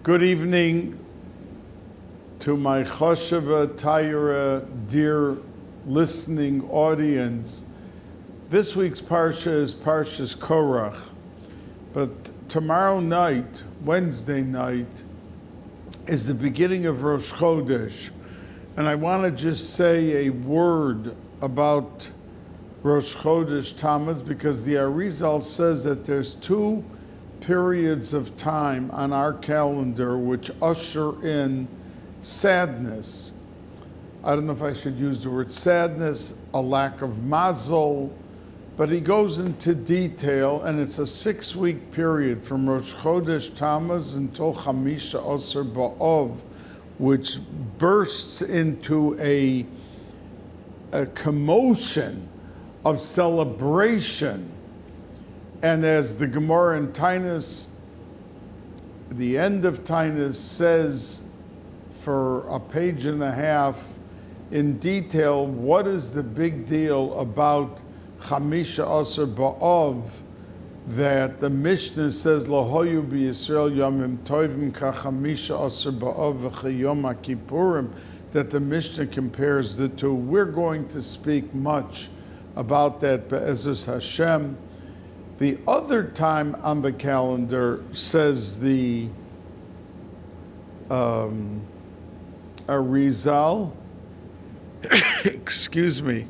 Good evening to my Chosheva Tayera, dear listening audience. This week's Parsha is Parshas Korach, but tomorrow night, Wednesday night, is the beginning of Rosh Chodesh, and I want to just say a word about Rosh Chodesh Tammuz because the Arizal says that there's two periods of time on our calendar which usher in sadness. I don't know if I should use the word sadness, a lack of mazel, but he goes into detail, and it's a 6-week period from Rosh Chodesh Tammuz until Chamisha Asar B'Av, which bursts into a commotion of celebration. And as the Gemara in Tainus, the end of Tainus, says for a page and a half in detail, what is the big deal about Chamisha Asar B'Av, that the Mishnah says, Lahoyu b'Yisrael yomim tovim ka Chamisha Asar B'Av v'chayom HaKippurim, that the Mishnah compares the two. We're going to speak much about that, Be'ezus Hashem. The other time on the calendar, says the Arizal, excuse me,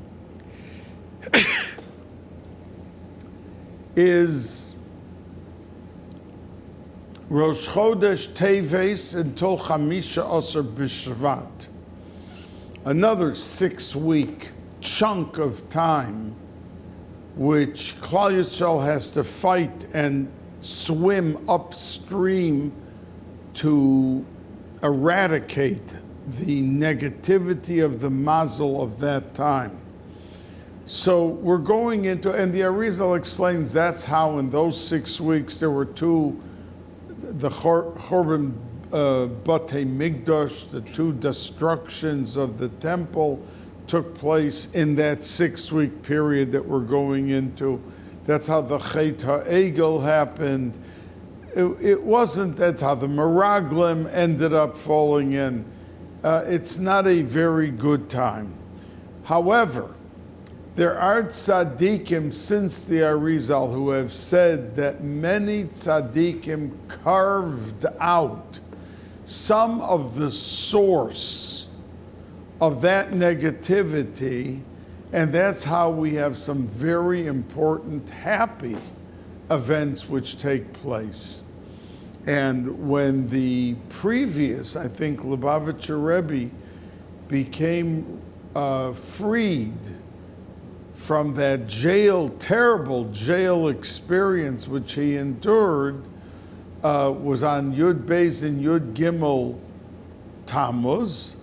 is Rosh Chodesh Teves until Chamisha Asar B'Shvat. Another 6-week chunk of time which Klal Yisrael has to fight and swim upstream to eradicate the negativity of the mazel of that time. So we're going into, and the Arizal explains that's how in those 6 weeks there were the Chorban Batei Migdash, the two destructions of the temple, took place in that 6-week period that we're going into. That's how the Chet HaEgel happened. It wasn't, that's how the Meraglim ended up falling in. It's not a very good time. However, there are tzaddikim since the Arizal who have said that many tzaddikim carved out some of the source of that negativity, and that's how we have some very important happy events which take place. And when the previous, I think, Lubavitcher Rebbe became freed from that terrible jail experience which he endured, was on Yud Beis and Yud Gimel Tammuz,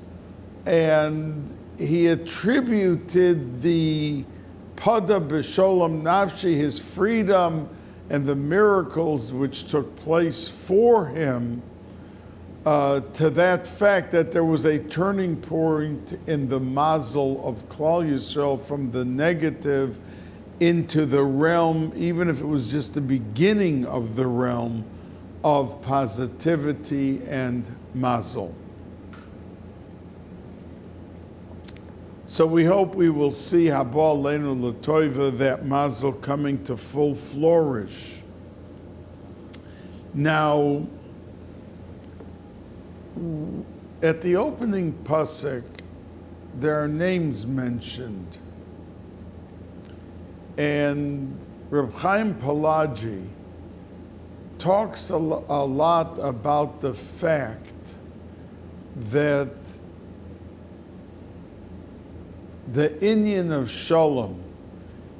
and he attributed the Pada B'Sholem Nafshi, his freedom and the miracles which took place for him, to that fact that there was a turning point in the mazel of Klal Yisrael from the negative into the realm, even if it was just the beginning of the realm of positivity and mazel. So we hope we will see Haba Aleinu L'Toiva, that mazel coming to full flourish. Now, at the opening pasuk, there are names mentioned, and Reb Chaim Palaji talks a lot about the fact that the inyan of Shalom,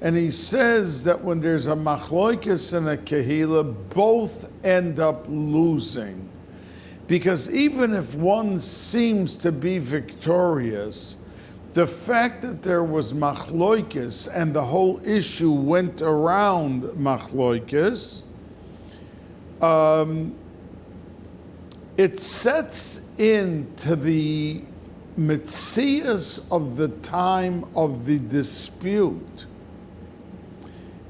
and he says that when there's a machloikis and a kehila, both end up losing, because even if one seems to be victorious, the fact that there was machloikis and the whole issue went around machloikis, it sets into the Metzias of the time of the dispute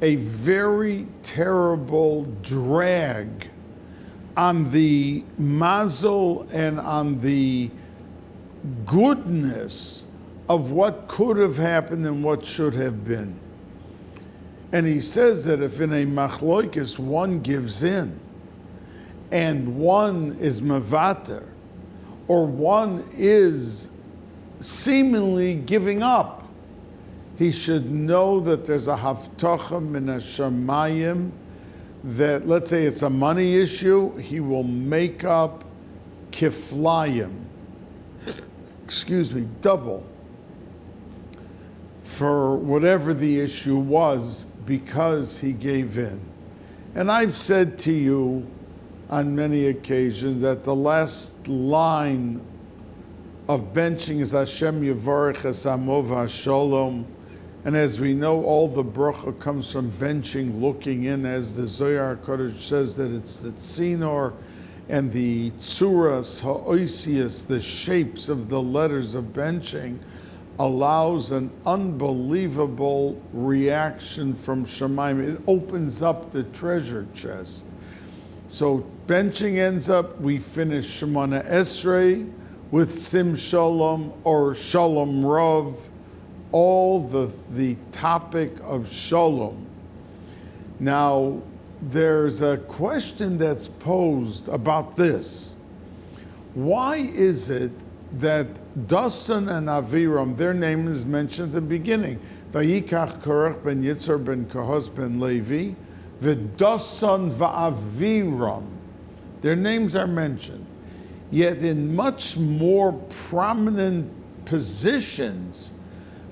a very terrible drag on the mazel and on the goodness of what could have happened and what should have been. And he says that if in a machloikis one gives in and one is mevater, or one is seemingly giving up, he should know that there's a haftacha min hashamayim, that let's say it's a money issue, he will make up kiflayim, double, for whatever the issue was, because he gave in. And I've said to you on many occasions that the last line of benching is Hashem Yevarech Es Amo V'Shalom. And as we know, all the bracha comes from benching, looking in, as the Zohar HaKadosh says that it's the tzinor and the tzuras ha'oisius, the shapes of the letters of benching, allows an unbelievable reaction from Shemaim. It opens up the treasure chest. So benching ends up, we finish Shemona Esrei with Sim Shalom or Shalom Rav, all the topic of Shalom. Now, there's a question that's posed about this. Why is it that Dasan and Aviram, their name is mentioned at the beginning, Vayikach Korach ben Yitzhar ben Kohos ben Levi, V'Dasan va'Aviram, their names are mentioned. Yet in much more prominent positions,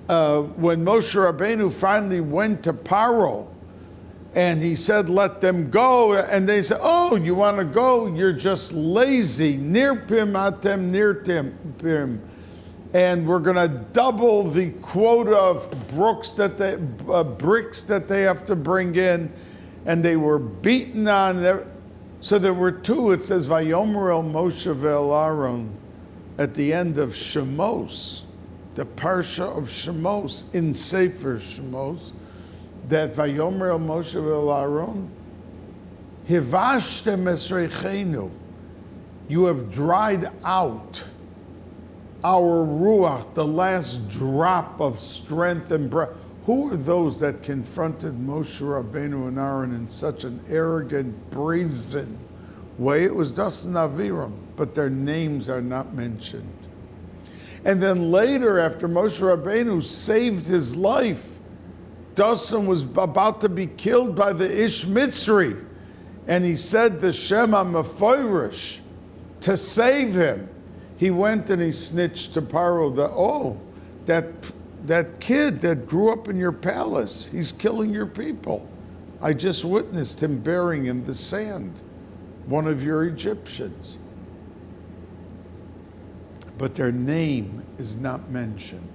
when Moshe Rabbeinu finally went to Paro, and he said, let them go, and they said, oh, you want to go? You're just lazy. Nirpim atem nirpim. And we're going to double the quota of bricks that they have to bring in. And they were beaten on. So there were two. It says, Vayomer el Moshe ve'el Aaron at the end of Shemos, the Parsha of Shemos in Sefer Shemos, that Vayomer el Moshe ve'el Aaron, Hivashtem esreichenu, you have dried out our ruach, the last drop of strength and breath. Who are those that confronted Moshe Rabbeinu and Aaron in such an arrogant, brazen way? It was Dasan Aviram, but their names are not mentioned. And then later, after Moshe Rabbeinu saved his life, Dasan was about to be killed by the Ish Mitzri, and he said the Shema Mefoirish to save him. He went and he snitched to Paro that kid that grew up in your palace, he's killing your people. I just witnessed him burying in the sand one of your Egyptians. But their name is not mentioned.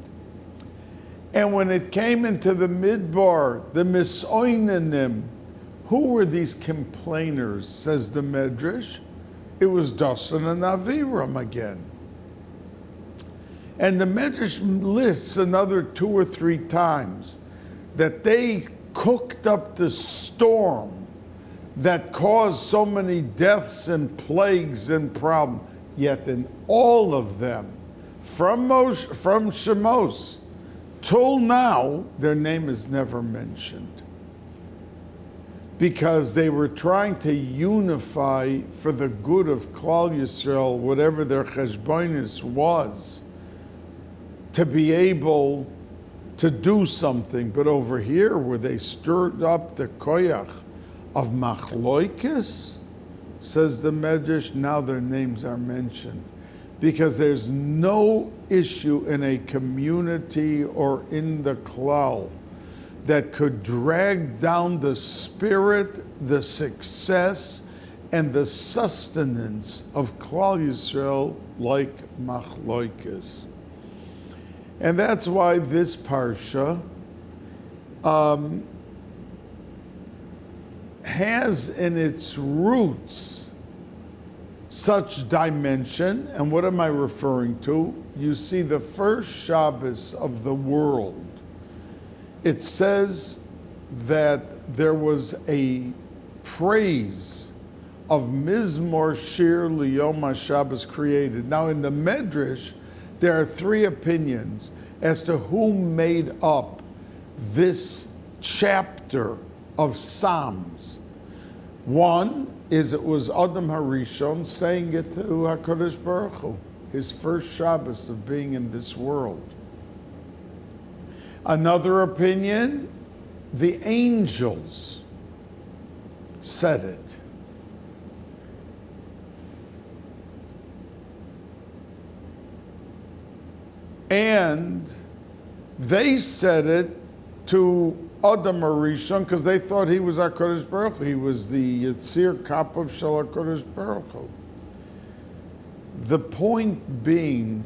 And when it came into the Midbar, the Misoinanim, who were these complainers, says the Medrash? It was Dasan and Aviram again. And the Medrash lists another 2 or 3 times that they cooked up the storm that caused so many deaths and plagues and problems. Yet in all of them, from Shemos till now, their name is never mentioned. Because they were trying to unify for the good of Klal Yisrael, whatever their cheshbonis was, to be able to do something. But over here, where they stirred up the koyach of machloikis, says the Medrash, now their names are mentioned. Because there's no issue in a community or in the klal that could drag down the spirit, the success, and the sustenance of Klal Yisrael like machloikis. And that's why this parsha has in its roots such dimension. And what am I referring to? You see, the first Shabbos of the world, it says that there was a praise of Mizmor Shir Liyom HaShabbos created. Now in the Medrash, there are three opinions as to who made up this chapter of Psalms. One is it was Adam HaRishon saying it to HaKadosh Baruch Hu, his first Shabbos of being in this world. Another opinion, the angels said it. And they said it to Adam HaRishon because they thought he was HaKadosh Baruch Hu. He was the Yitzir Kapav Shel HaKadosh Baruch Hu. The point being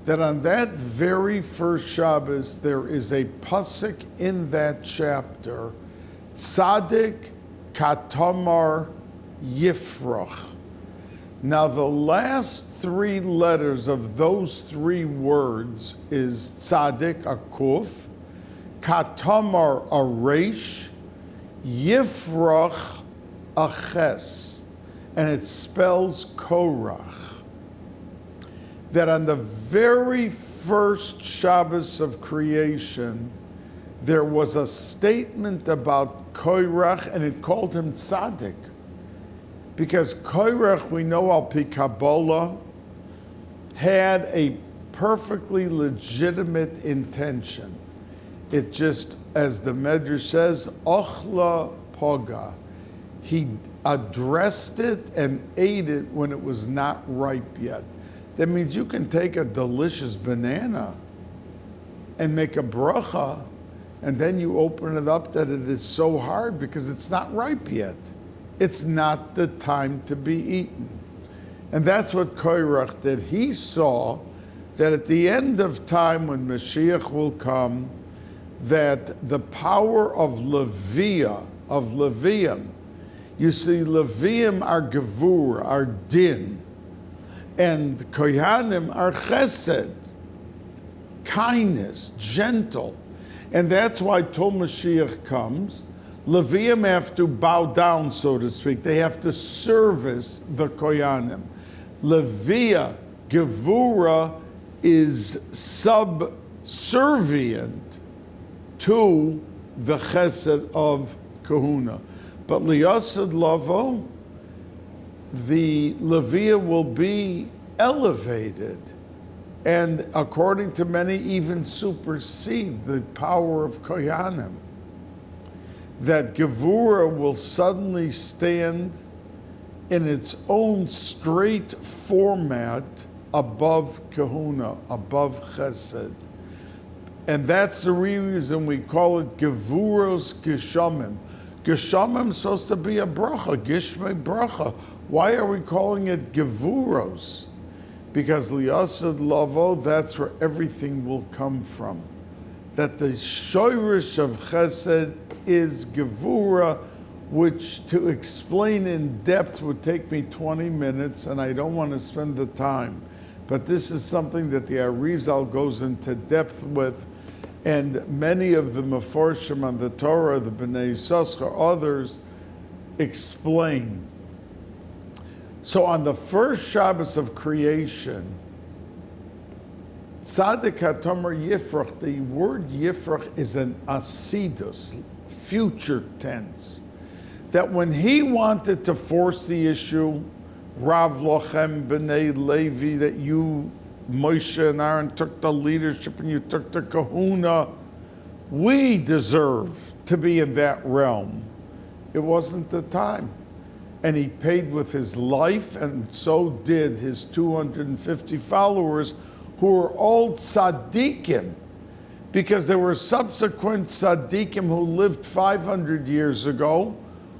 that on that very first Shabbos, there is a pasuk in that chapter, Tzadik Katamar Yifrach. Now the last three letters of those three words is Tzadik, a Kuf, Katamar, a Resh, Yifrach, a Ches, and it spells Korach. That on the very first Shabbos of creation, there was a statement about Korach, and it called him Tzaddik. Because Korach, we know al pi Kabbalah, had a perfectly legitimate intention. It just, as the Medrash says, ochla poga. He addressed it and ate it when it was not ripe yet. That means you can take a delicious banana and make a bracha, and then you open it up that it is so hard because it's not ripe yet. It's not the time to be eaten. And that's what Korach did. He saw that at the end of time when Mashiach will come, that the power of Leviah, of Levium, you see Levium are Gevur, are Din, and Kohanim are Chesed, kindness, gentle. And that's why till Mashiach comes, Levium have to bow down, so to speak. They have to service the Kohanim. Leviah, Gevura, is subservient to the Chesed of Kahuna. But Liyasad Lavo, the Leviah will be elevated, and according to many, even supersede the power of Kohanim. That Gevura will suddenly stand in its own straight format above Kahuna, above Chesed. And that's the reason we call it Gevuros Geshamim. Geshamim is supposed to be a bracha, Gishmei bracha. Why are we calling it Gevuros? Because Liyasad Lavo, that's where everything will come from. That the shoirish of Chesed is Gevura, which to explain in depth would take me 20 minutes, and I don't want to spend the time. But this is something that the Arizal goes into depth with, and many of the Meforshim on the Torah, the Bnei Yissaschar, others, explain. So on the first Shabbos of creation, Tzadik HaTomer Yifrach, the word Yifrach is an asidus, future tense. That when he wanted to force the issue, Rav Lochem B'nai Levi, that you, Moshe and Aaron, took the leadership and you took the kahuna, we deserve to be in that realm. It wasn't the time. And he paid with his life, and so did his 250 followers, who were all tzaddikim, because there were subsequent tzaddikim who lived 500 years ago,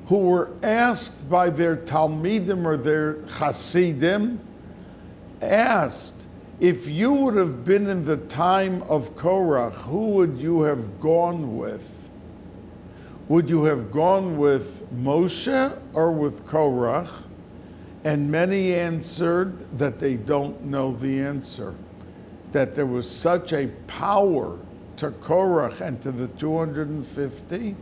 who were asked by their talmidim or their chasidim, asked, if you would have been in the time of Korach, who would you have gone with? Would you have gone with Moshe or with Korach? And many answered that they don't know the answer. That there was such a power to Korach and to the 250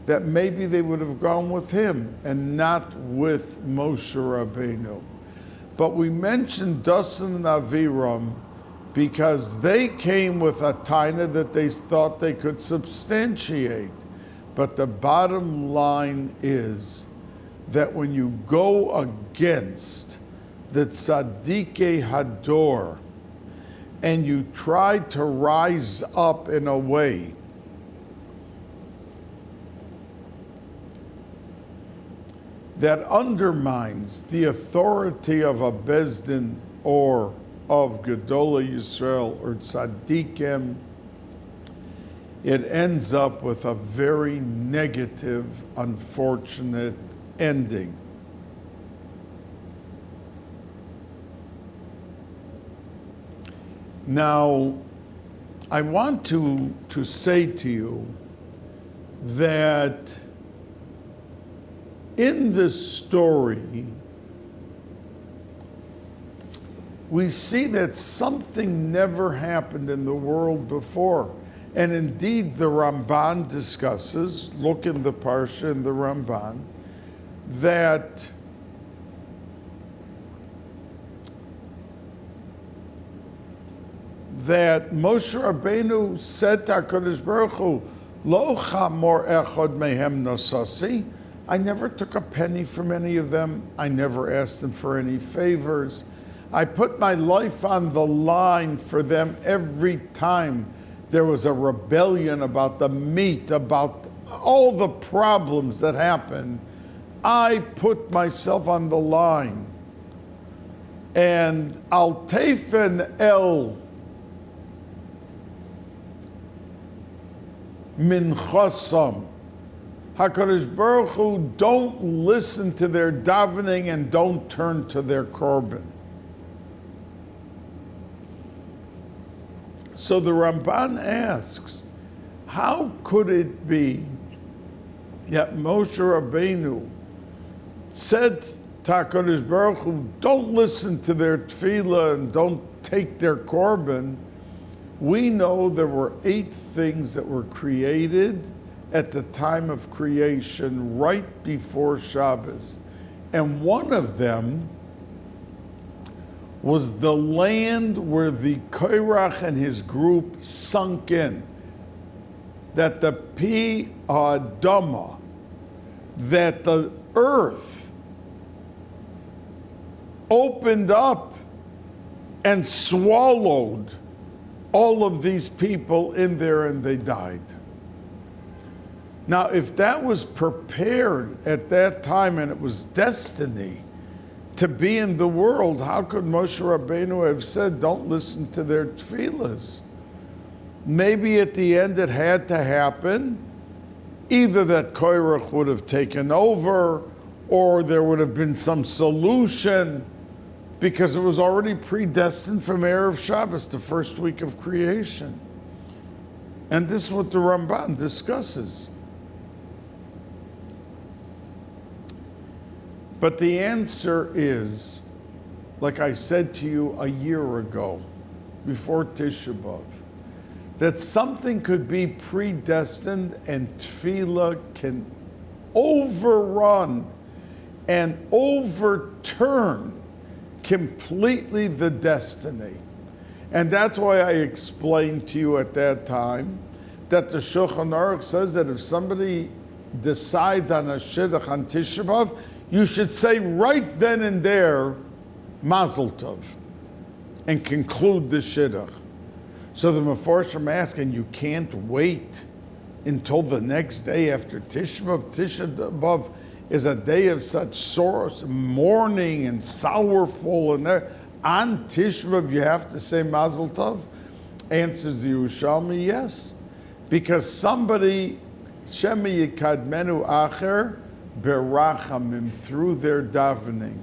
that maybe they would have gone with him and not with Moshe Rabbeinu. But we mentioned Dasan and Aviram because they came with a taina that they thought they could substantiate. But the bottom line is that when you go against the Tzadikei Hador and you try to rise up in a way that undermines the authority of a Bezdin or of Gedolei Yisrael or Tzadikim, it ends up with a very negative, unfortunate ending. Now, I want to say to you that in this story, we see that something never happened in the world before. And indeed, the Ramban discusses, look in the Parsha in the Ramban, that Moshe Rabbeinu said to HaKadosh Baruch Hu, Lo chamor echad mehem nosasi. I never took a penny from any of them. I never asked them for any favors. I put my life on the line for them every time there was a rebellion about the meat, about all the problems that happened. I put myself on the line. And al tefen el minchasam. HaKadosh Baruch Hu, don't listen to their davening and don't turn to their korban. So the Ramban asks, how could it be that Moshe Rabbeinu said to HaKadosh Baruch Hu, don't listen to their tefillah and don't take their korban? We know there were 8 things that were created at the time of creation, right before Shabbos. And one of them was the land where the Korach and his group sunk in. That the Pi Adama, that the earth opened up and swallowed all of these people in there and they died. Now, if that was prepared at that time and it was destiny to be in the world, how could Moshe Rabbeinu have said, don't listen to their tefillahs? Maybe at the end it had to happen, either that Korach would have taken over or there would have been some solution, because it was already predestined from Erev Shabbos, the first week of creation. And this is what the Ramban discusses. But the answer is, like I said to you a year ago, before Tisha B'Av, that something could be predestined and tefillah can overrun and overturn completely the destiny. And that's why I explained to you at that time that the Shulchan Aruch says that if somebody decides on a shidduch on Tisha B'Av, you should say right then and there, Mazel Tov, and conclude the shidduch. So the Meforshim ask, and you can't wait until the next day after Tisha B'Av. Tisha B'Av is a day of such sorrow, mourning and sorrowful, and there. On Tisha B'Av you have to say Mazel Tov? Answers the Yerushalmi, yes. Because somebody, Shemi Yikadmenu Acher, Berachamim, through their davening.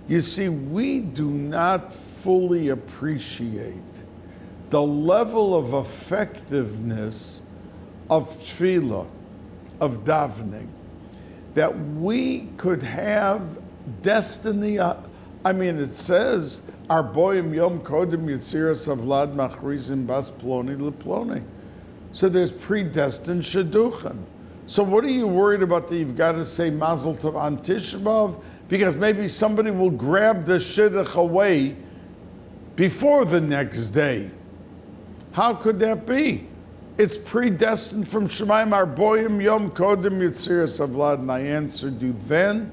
You see, we do not fully appreciate the level of effectiveness of tefillah, of davening, that we could have destiny. I mean, it says, Arboim Yom Kodim Yitziras Avlad Machrizim Bas Ploni LePloni. So there's predestined shidduchim. So what are you worried about that you've got to say Mazel Tov on Tisha B'Av? Because maybe somebody will grab the shidduch away before the next day. How could that be? It's predestined from Shemayim Arboim Yom Kodem Yitziras Avlad. And I answered you then,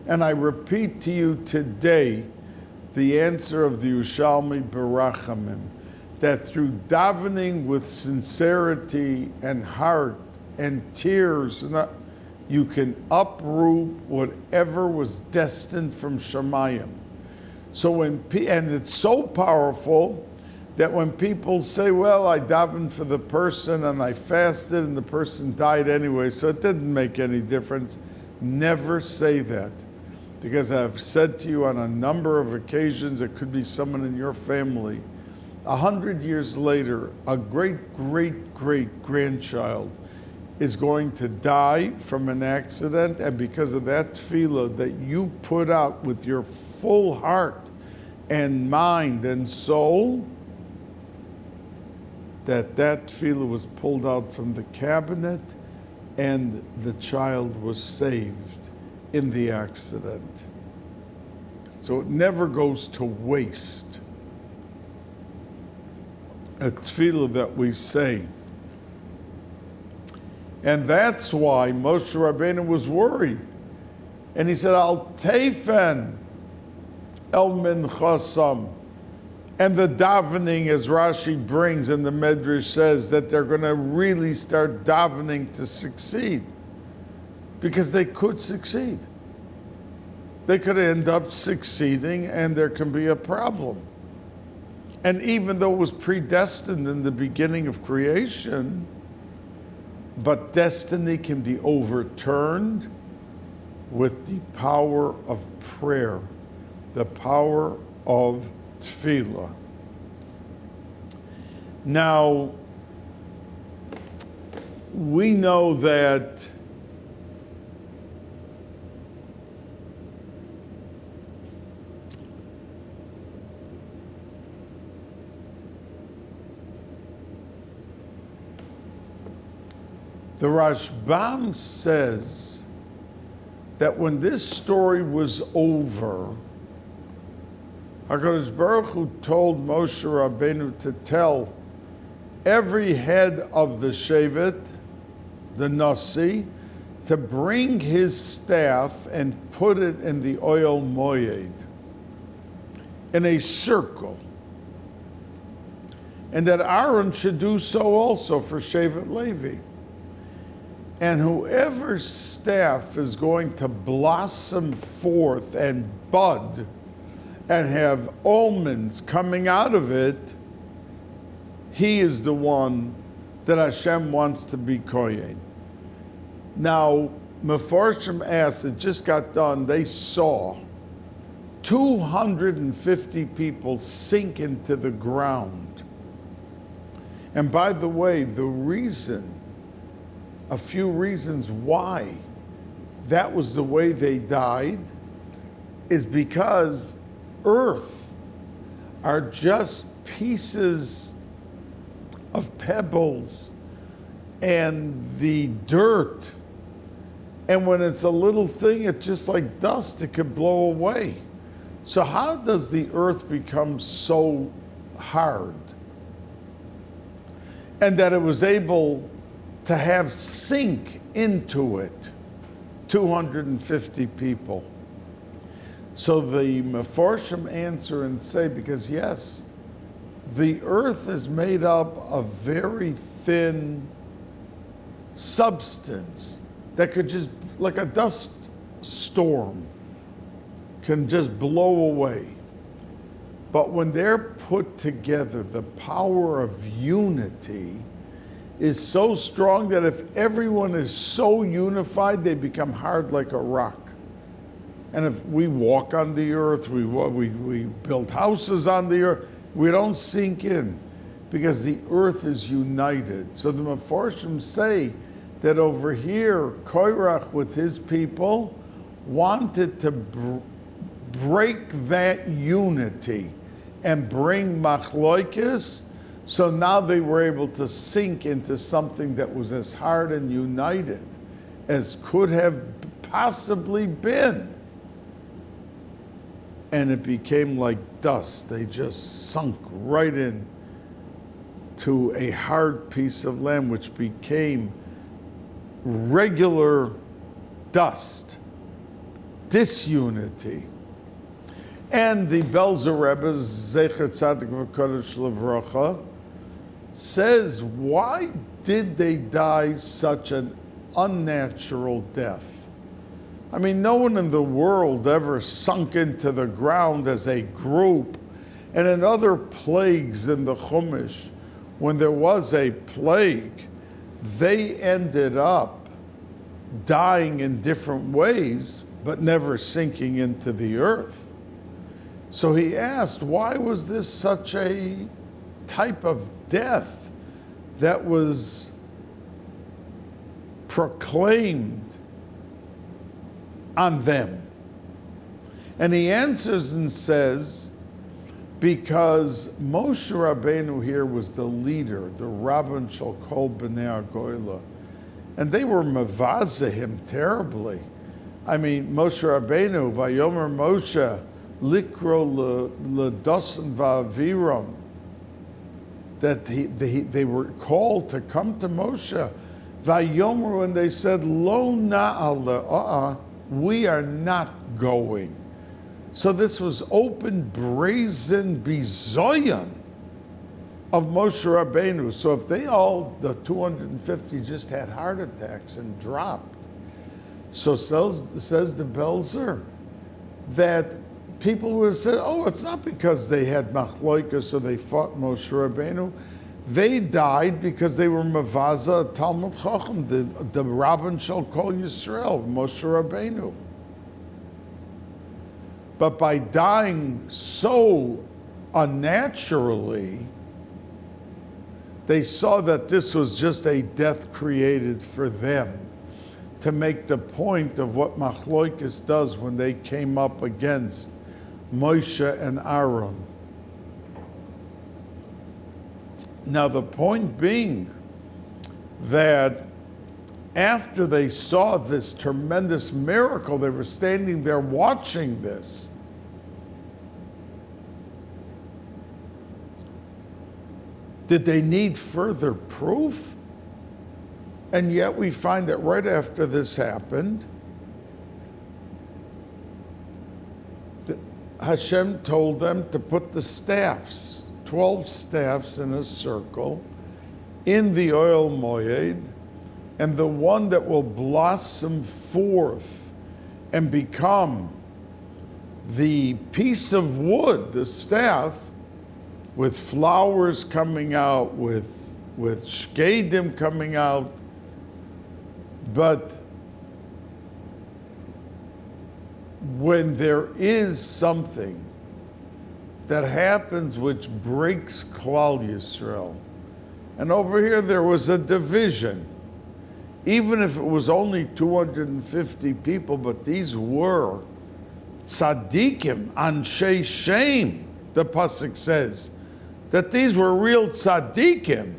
and I repeat to you today the answer of the Yerushalmi Barachamim, that through davening with sincerity and heart and tears, you can uproot whatever was destined from Shemayim. So and it's so powerful that when people say, well, I davened for the person and I fasted and the person died anyway, so it didn't make any difference. Never say that. Because I've said to you on a number of occasions, it could be someone in your family, 100 years later, a great-great-great-grandchild is going to die from an accident, and because of that tefillah that you put out with your full heart and mind and soul, that tefillah was pulled out from the cabinet and the child was saved in the accident. So it never goes to waste. A tefillah that we say. And that's why Moshe Rabbeinu was worried. And he said, Al teifen el minchasam. And the davening, as Rashi brings and the Medrash says, that they're going to really start davening to succeed. Because they could succeed. They could end up succeeding and there can be a problem. And even though it was predestined in the beginning of creation, but destiny can be overturned with the power of prayer, the power of tefillah. Now, we know that the Rashbam says that when this story was over, HaKadosh Baruch Hu told Moshe Rabbeinu to tell every head of the Shevet, the Nasi, to bring his staff and put it in the oil moyed, in a circle. And that Aaron should do so also for Shevet Levi. And whoever's staff is going to blossom forth and bud and have almonds coming out of it, he is the one that Hashem wants to be kohen. Now, Mefarshim asked, it just got done, they saw 250 people sink into the ground. And by the way, a few reasons why that was the way they died is because earth are just pieces of pebbles and the dirt. And when it's a little thing, it's just like dust, it could blow away. So how does the earth become so hard? And that it was able to have sink into it 250 people. So the Mefarshim answer and say, because yes, the earth is made up of very thin substance that could just, like a dust storm, can just blow away. But when they're put together, the power of unity is so strong that if everyone is so unified, they become hard like a rock. And if we walk on the earth, we build houses on the earth, we don't sink in because the earth is united. So the Mefarshim say that over here, Korach with his people wanted to break that unity and bring machloikis. So now they were able to sink into something that was as hard and united as could have possibly been. And it became like dust. They just sunk right in to a hard piece of land, which became regular dust, disunity. And the Belzer Rebbe, Zecher Tzadik V'Kodesh Levracha, says, why did they die such an unnatural death? I mean, no one in the world ever sunk into the ground as a group. And in other plagues in the Chumash, when there was a plague, they ended up dying in different ways, but never sinking into the earth. So he asked, why was this such a type of death that was proclaimed on them? And he answers and says, because Moshe Rabbeinu here was the leader, the Rabban Shel Kol Bnei HaGoyla, and they were mavazeh him terribly. I mean, Moshe Rabbeinu, Vayomer Moshe, Likro L'Dosan Va'aviram, that they were called to come to Moshe. Vayomer, and they said, Lo na'ale, we are not going. So this was open, brazen bizoyan of Moshe Rabbeinu. So if they all, the 250, just had heart attacks and dropped, so says the Belzer, that people would have said, oh, it's not because they had machloikas or they fought Moshe Rabbeinu. They died because they were mavaza Talmud Chacham, the Rabban Shel Kol Yisrael, Moshe Rabbeinu. But by dying so unnaturally, they saw that this was just a death created for them, to make the point of what Machloikis does when they came up against Moshe and Aaron. Now the point being that after they saw this tremendous miracle, they were standing there watching this. Did they need further proof? And yet we find that right after this happened, Hashem told them to put the staffs, 12 staffs in a circle, in the oil moed, and the one that will blossom forth and become the piece of wood, the staff, with flowers coming out, with shkedim coming out. But when there is something that happens which breaks Klal Yisrael, and over here there was a division, even if it was only 250 people, but these were tzaddikim, anshe shem, the pasuk says, that these were real tzaddikim.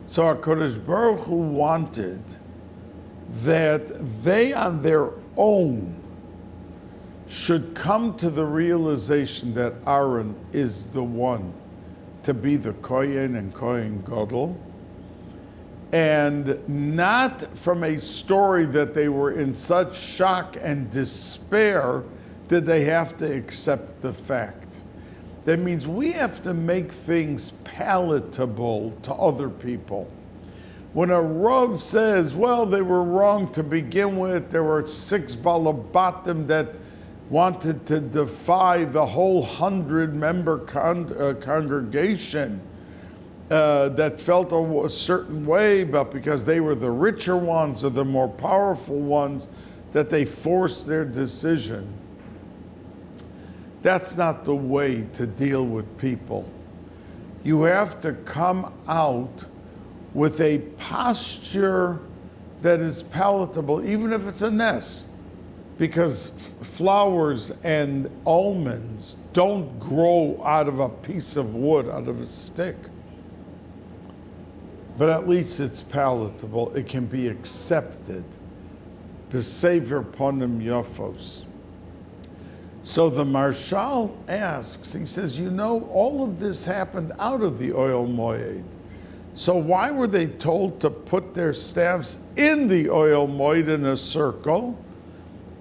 So HaKadosh Baruch Hu wanted that they on their own should come to the realization that Aaron is the one to be the Kohen and Kohen Gadol, and not from a story that they were in such shock and despair did they have to accept the fact. That means we have to make things palatable to other people. When a Rav says, well, they were wrong to begin with, there were 6 balabatim that wanted to defy the whole 100-member congregation that felt a certain way, but because they were the richer ones or the more powerful ones, that they forced their decision. That's not the way to deal with people. You have to come out with a posture that is palatable, even if it's a nest, because flowers and almonds don't grow out of a piece of wood, out of a stick. But at least it's palatable. It can be accepted. B'sever ponim yafos. So the Marshal asks, he says, you know, all of this happened out of the oil moed. So why were they told to put their staffs in the oil moed in a circle?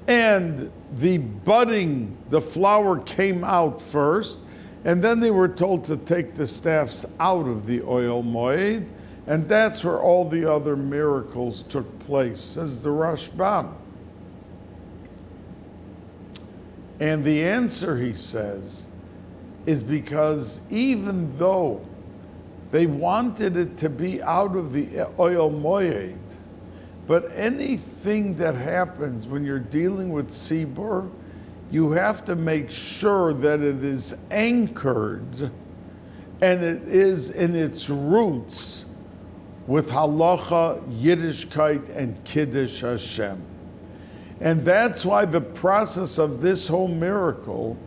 And the budding, the flower came out first, and then they were told to take the staffs out of the oil moed, and that's where all the other miracles took place, says the Rashbam. And the answer, he says, is because even though they wanted it to be out of the oil moed, but anything that happens when you're dealing with tzibur, you have to make sure that it is anchored and it is in its roots with halacha, Yiddishkeit, and Kiddush Hashem. And that's why the process of this whole miracle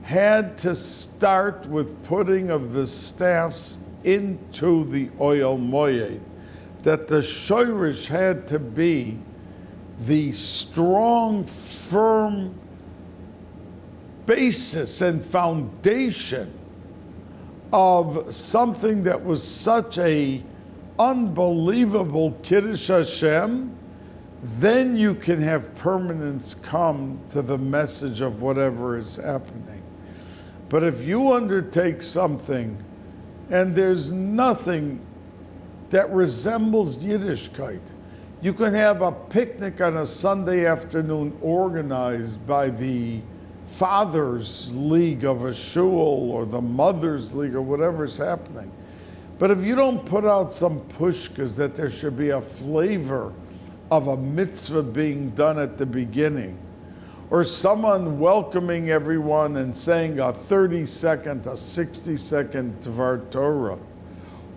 had to start with putting of the staffs into the oil moed. That the shoirish had to be the strong, firm basis and foundation of something that was such a unbelievable Kiddush Hashem. Then you can have permanence come to the message of whatever is happening. But if you undertake something and there's nothing that resembles Yiddishkeit, you can have a picnic on a Sunday afternoon organized by the Father's League of a shul or the Mother's League or whatever's happening. But if you don't put out some pushkas that there should be a flavor of a mitzvah being done at the beginning, or someone welcoming everyone and saying a 30-second, a 60-second Dvar Torah,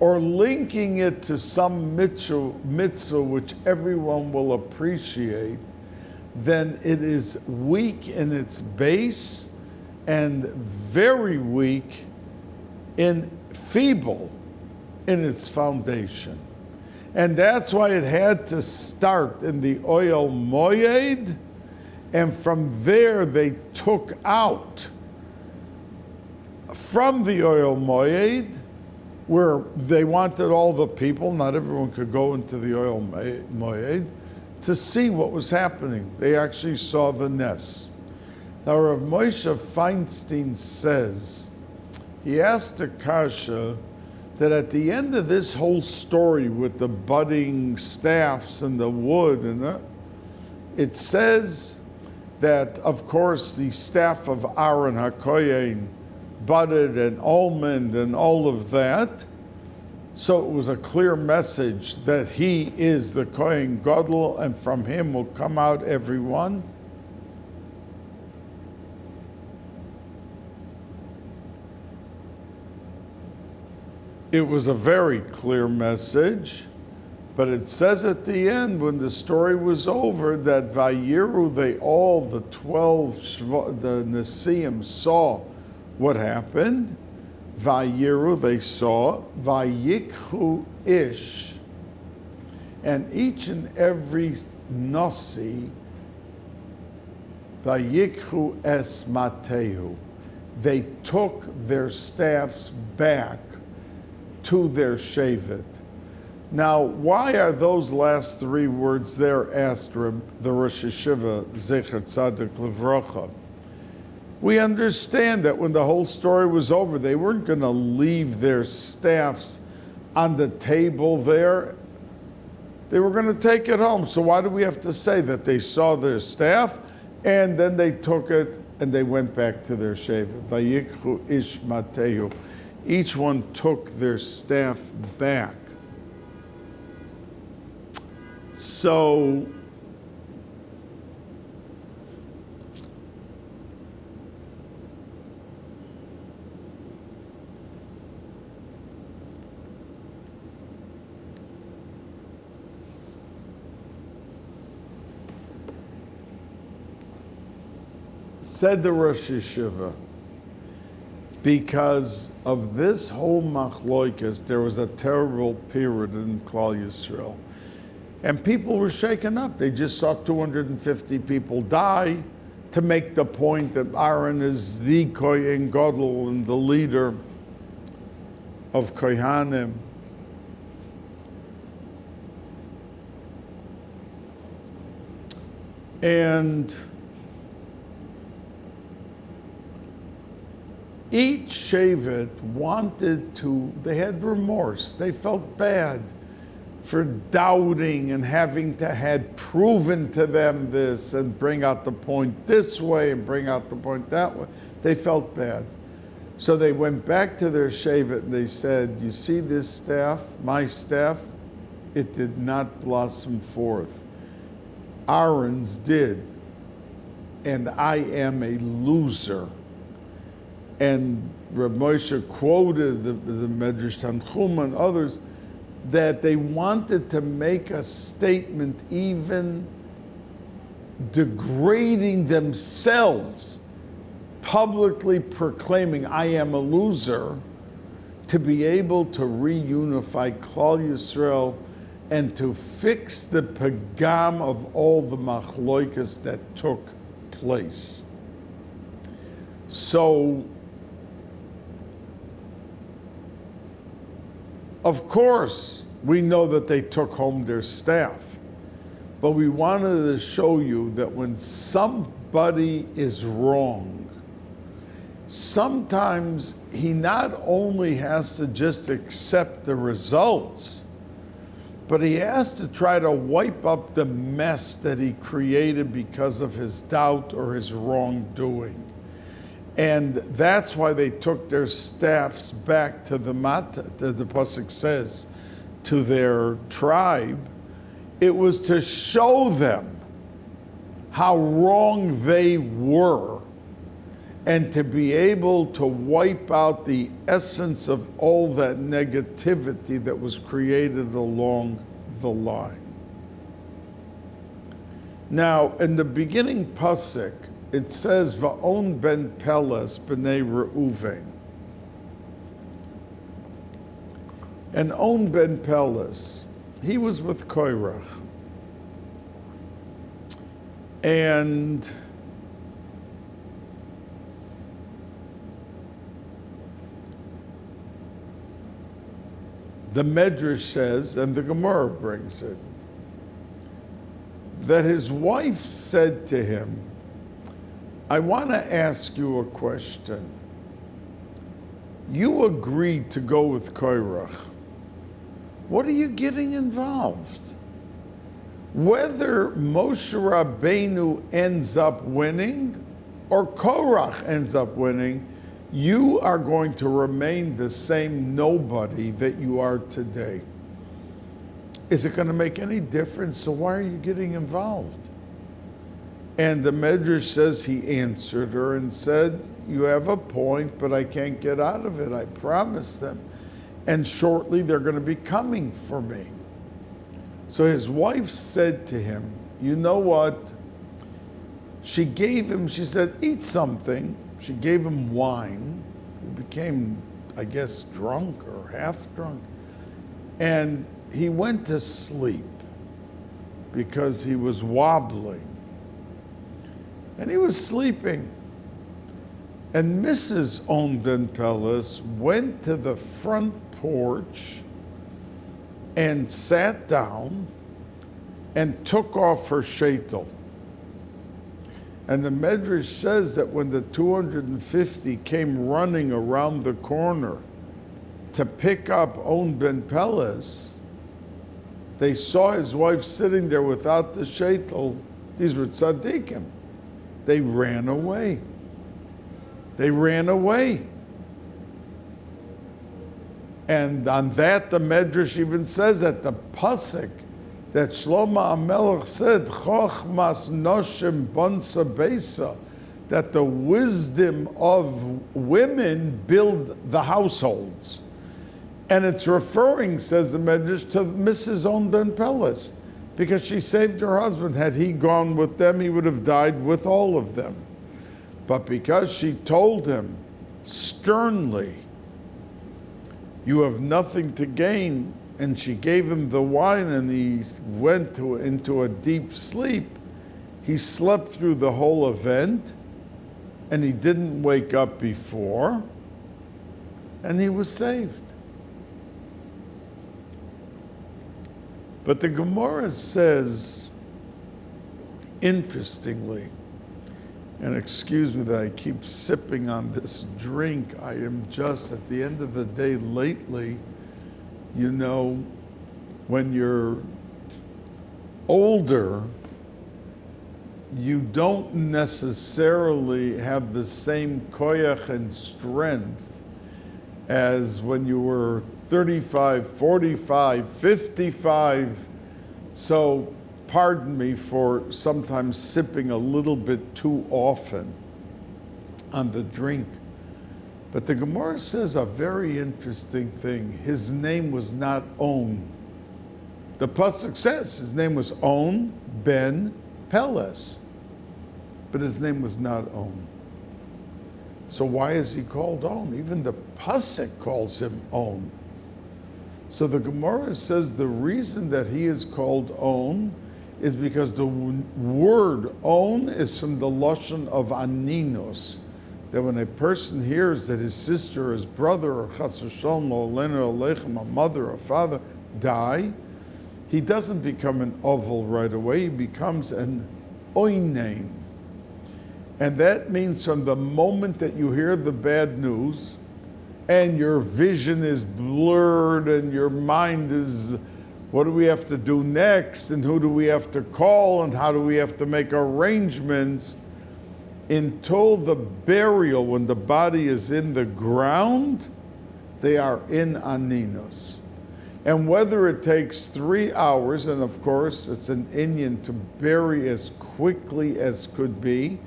or linking it to some mitzvah which everyone will appreciate, then it is weak in its base and very weak in feeble in its foundation. And that's why it had to start in the oil moed, and from there they took out from the oil moed, where they wanted all the people, not everyone could go into the oil moed, to see what was happening. They actually saw the nest. Now Rav Moshe Feinstein says, he asked a kasha that at the end of this whole story with the budding staffs and the wood, and it says that, of course, the staff of Aaron HaKohen budded and almond and all of that. So it was a clear message that he is the Kohen Gadol, and from him will come out everyone. It was a very clear message, but it says at the end, when the story was over, that Vayiru, they all, the 12, the Nesiim, saw what happened. Vayiru, they saw, Vayikhu Ish, and each and every Nasi, Vayikhu Es Matehu, they took their staffs back to their shevet. Now, why are those last three words there, asked the Rosh Yeshiva, Zecher Tzadik Livrocha? We understand that when the whole story was over, they weren't going to leave their staffs on the table there. They were going to take it home. So why do we have to say that they saw their staff and then they took it and they went back to their shevet? Vayikhu Ish Matehu. Each one took their staff back. So said the Rosh Yeshiva, Because of this whole machloikas, there was a terrible period in Klal Yisrael. And people were shaken up. They just saw 250 people die to make the point that Aaron is the Kohen Gadol and the leader of Kohanim. And each Shevet wanted to, they had remorse. They felt bad for doubting and having to had proven to them this and bring out the point this way and bring out the point that way. They felt bad. So they went back to their Shevet and they said, you see this staff, my staff, it did not blossom forth. Aaron's did, and I am a loser. And Reb Moshe quoted the Medrash Tanchuma and others that they wanted to make a statement even degrading themselves, publicly proclaiming, I am a loser, to be able to reunify Klal Yisrael and to fix the pagam of all the machloikas that took place. So, of course, we know that they took home their staff, but we wanted to show you that when somebody is wrong, sometimes he not only has to just accept the results, but he has to try to wipe up the mess that he created because of his doubt or his wrongdoing. And that's why they took their staffs back to the Mata, the Pasuk says, to their tribe. It was to show them how wrong they were and to be able to wipe out the essence of all that negativity that was created along the line. Now, in the beginning Pasuk, it says, Va'on ben Peles b'nei Reuven. And On ben Peles, he was with Korach. And the Medrash says, and the Gemara brings it, that his wife said to him, I want to ask you a question. You agreed to go with Korach. What are you getting involved? Whether Moshe Rabbeinu ends up winning or Korach ends up winning, you are going to remain the same nobody that you are today. Is it going to make any difference? So why are you getting involved? And the Medrash says he answered her and said, you have a point, but I can't get out of it. I promised them. And shortly they're going to be coming for me. So his wife said to him, you know what? She gave him, she said, eat something. She gave him wine. He became, I guess, drunk or half drunk. And he went to sleep because he was wobbling. And he was sleeping. And Mrs. On ben Peles went to the front porch and sat down and took off her sheitel. And the Medrash says that when the 250 came running around the corner to pick up On ben Peles, they saw his wife sitting there without the sheitel. These were tzaddikim. They ran away. They ran away. And on that, the Medrash even says that the pasuk that Shlomo HaMelech said, Chochmas noshim bonsa beisa, that the wisdom of women build the households. And it's referring, says the Medrash, to Mrs. On ben Peles, because she saved her husband. Had he gone with them, he would have died with all of them. But because she told him sternly, "You have nothing to gain." And she gave him the wine, and he went into a deep sleep. He slept through the whole event, and he didn't wake up before, and he was saved. But the Gemara says, interestingly, and excuse me that I keep sipping on this drink, I am just, at the end of the day lately, you know, when you're older, you don't necessarily have the same koyach and strength as when you were 35, 45, 55. So pardon me for sometimes sipping a little bit too often on the drink. But the Gemara says a very interesting thing. His name was not On. The pasuk says his name was On ben Peles, but his name was not On. So why is he called On? Even the pasuk calls him On. So the Gemara says the reason that he is called On is because the word On is from the lashon of aninos. That when a person hears that his sister, his brother, or chas v'shalom, or olenu aleichem, a mother or father, die, he doesn't become an oval right away, he becomes an oinein. And that means from the moment that you hear the bad news, and your vision is blurred, and your mind is, what do we have to do next, and who do we have to call, and how do we have to make arrangements, until the burial, when the body is in the ground, they are in aninos. And whether it takes 3 hours, and of course it's an inyan to bury as quickly as could be,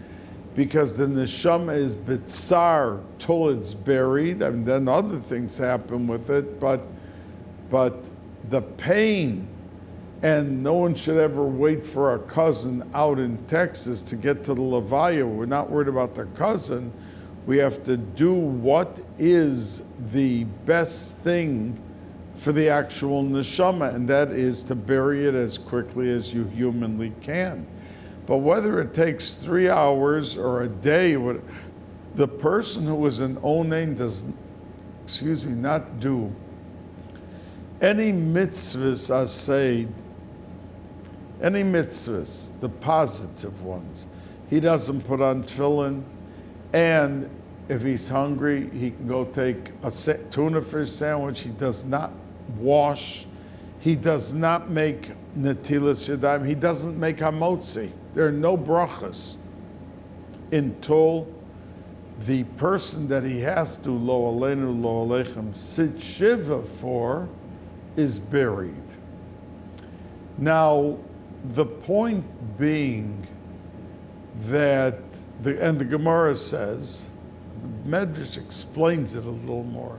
because the neshama is bitzar till it's buried, and then other things happen with it, but the pain, and no one should ever wait for a cousin out in Texas to get to the levaya. We're not worried about the cousin. We have to do what is the best thing for the actual neshama, and that is to bury it as quickly as you humanly can. But whether it takes 3 hours or a day, the person who is an onain does, not do any mitzvahs asayed, any mitzvahs, the positive ones. He doesn't put on tefillin, and if he's hungry, he can go take a tuna fish sandwich. He does not wash. He does not make netilas yadayim. He doesn't make hamotzi. There are no brachas until the person that he has to, lo aleinu, lo aleichem, sit shiva for, is buried. Now, the point being that, the Gemara says, the Medrash explains it a little more,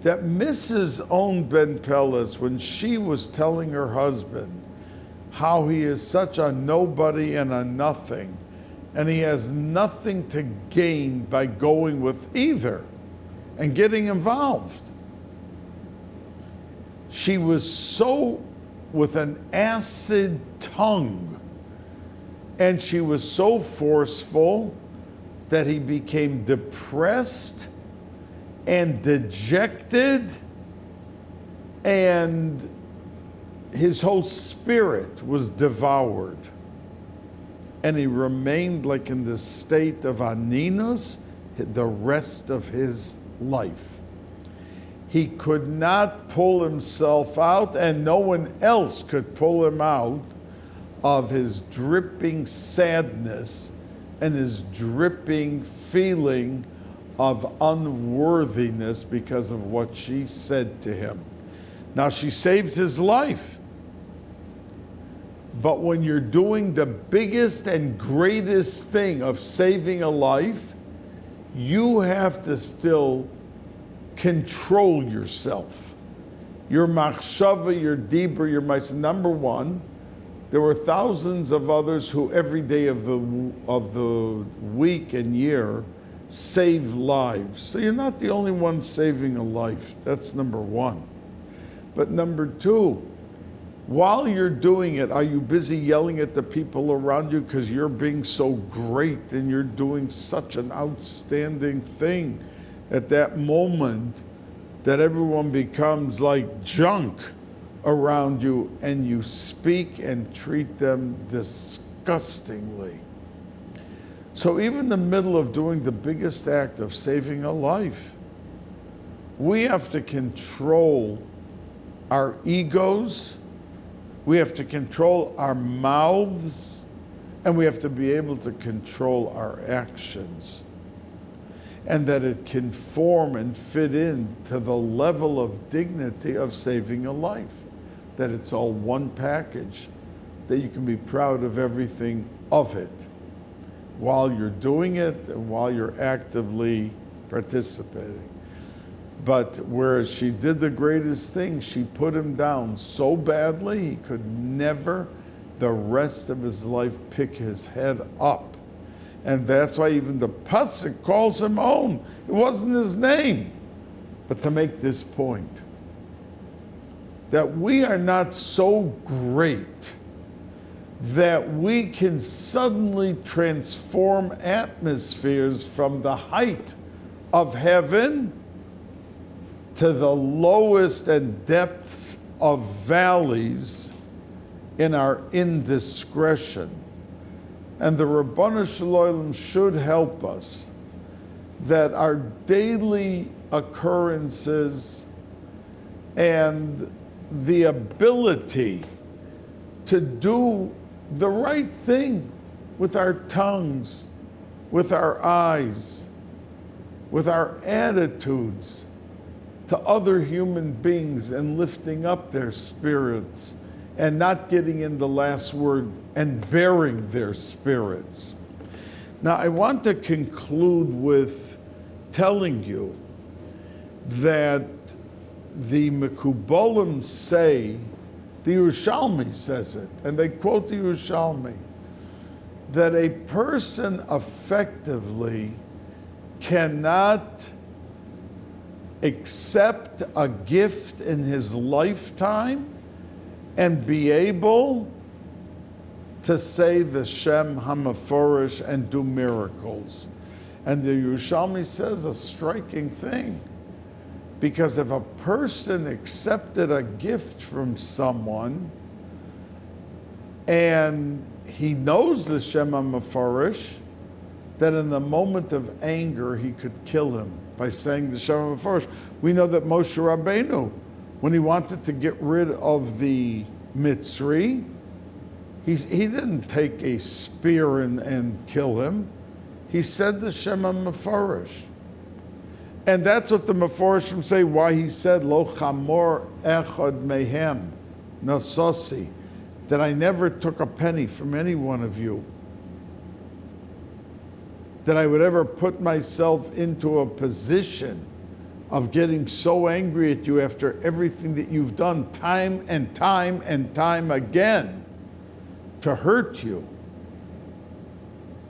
that Mrs. On ben Peles, when she was telling her husband how he is such a nobody and a nothing, and he has nothing to gain by going with either and getting involved, she was so with an acid tongue, and she was so forceful that he became depressed and dejected, and his whole spirit was devoured, and he remained like in the state of aninus the rest of his life. He could not pull himself out, and no one else could pull him out of his dripping sadness and his dripping feeling of unworthiness because of what she said to him. Now, she saved his life. But when you're doing the biggest and greatest thing of saving a life, you have to still control yourself. Your machshava, your dibur, your ma'aseh. Number one, there were thousands of others who every day of the week and year save lives. So you're not the only one saving a life. That's number one. But number two, while you're doing it, are you busy yelling at the people around you because you're being so great and you're doing such an outstanding thing at that moment that everyone becomes like junk around you and you speak and treat them disgustingly? So even in the middle of doing the biggest act of saving a life, we have to control our egos, we have to control our mouths, and we have to be able to control our actions. And that it can form and fit in to the level of dignity of saving a life. That it's all one package, that you can be proud of everything of it while you're doing it and while you're actively participating. But whereas she did the greatest thing, she put him down so badly he could never, the rest of his life, pick his head up. And that's why even the pasuk calls him On. It wasn't his name. But to make this point, that we are not so great that we can suddenly transform atmospheres from the height of heaven to the lowest and depths of valleys in our indiscretion. And the Rabbanu Shalom should help us that our daily occurrences and the ability to do the right thing with our tongues, with our eyes, with our attitudes to other human beings and lifting up their spirits and not getting in the last word and bearing their spirits. Now, I want to conclude with telling you that the Mekubalim say, the Yerushalmi says it, and they quote the Yerushalmi, that a person effectively cannot accept a gift in his lifetime and be able to say the Shem HaMeforish and do miracles. And the Yerushalmi says a striking thing, because if a person accepted a gift from someone and he knows the Shem HaMeforish, that in the moment of anger he could kill him by saying the Shem HaMeforish. We know that Moshe Rabbeinu, when he wanted to get rid of the Mitzri, he didn't take a spear and kill him. He said the Shem HaMeforish. And that's what the Meforshim say, why he said, Lo chamor echad mehem nasosi, that I never took a penny from any one of you, that I would ever put myself into a position of getting so angry at you after everything that you've done time and time and time again to hurt you,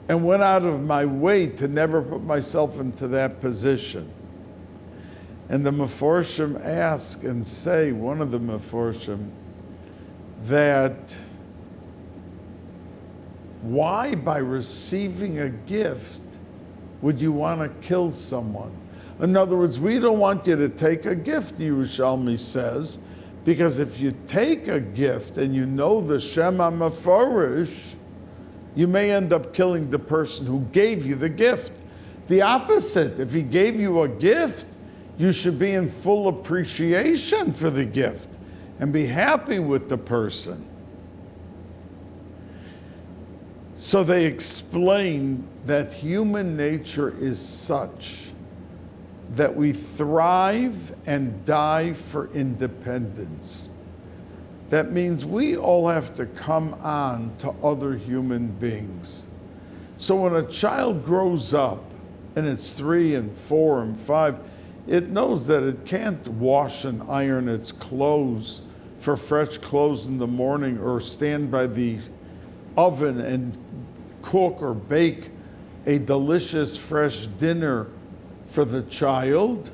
and went out of my way to never put myself into that position. And the Meforshim ask and say, one of the Meforshim, that why by receiving a gift would you want to kill someone? In other words, we don't want you to take a gift, Yerushalmi says, because if you take a gift and you know the Shem HaMeforish, you may end up killing the person who gave you the gift. The opposite, if he gave you a gift, you should be in full appreciation for the gift and be happy with the person. So they explain that human nature is such that we thrive and die for independence. That means we all have to come on to other human beings. So when a child grows up and it's 3 and 4 and 5, it knows that it can't wash and iron its clothes for fresh clothes in the morning or stand by the oven and cook or bake a delicious fresh dinner for the child,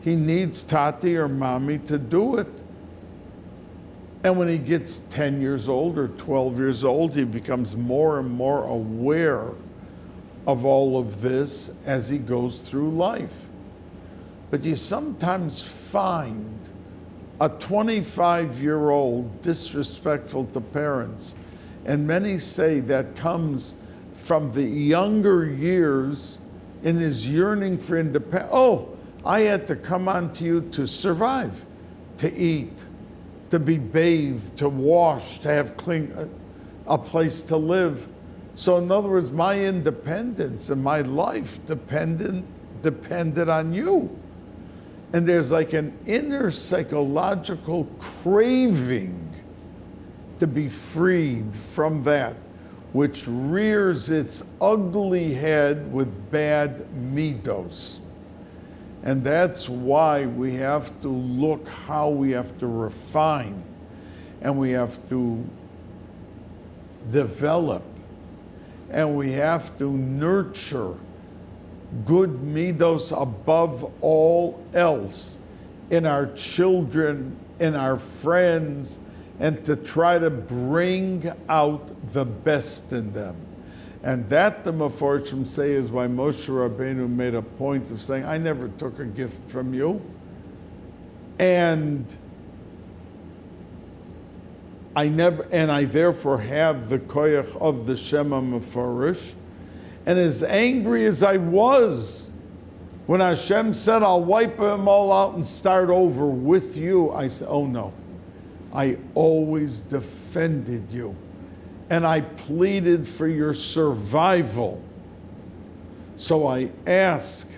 he needs tati or mommy to do it. And when he gets 10 years old or 12 years old, he becomes more and more aware of all of this as he goes through life. But you sometimes find a 25-year-old disrespectful to parents, and many say that comes from the younger years in his yearning for independence. Oh, I had to come onto you to survive, to eat, to be bathed, to wash, to have clean, a place to live. So in other words, my independence and my life depended on you. And there's like an inner psychological craving to be freed from that, which rears its ugly head with bad midos. And that's why we have to look how we have to refine, and we have to develop, and we have to nurture good midos above all else in our children, in our friends, and to try to bring out the best in them. And that, the Meforshim say, is why Moshe Rabbeinu made a point of saying, I never took a gift from you, and I therefore have the koyach of the Shema Meforish. And as angry as I was when Hashem said, I'll wipe them all out and start over with you, I said, oh no, I always defended you. And I pleaded for your survival. So I ask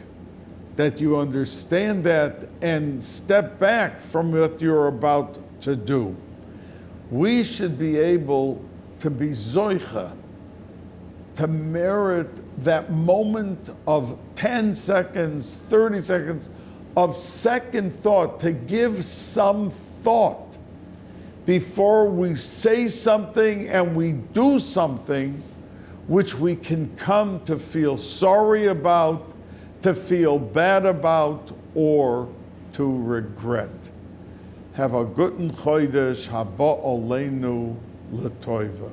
that you understand that and step back from what you're about to do. We should be able to be zoicha, to merit that moment of 10 seconds, 30 seconds of second thought, to give some thought before we say something and we do something which we can come to feel sorry about, to feel bad about, or to regret. Have a guten Chodesh haba oleinu l'toiva.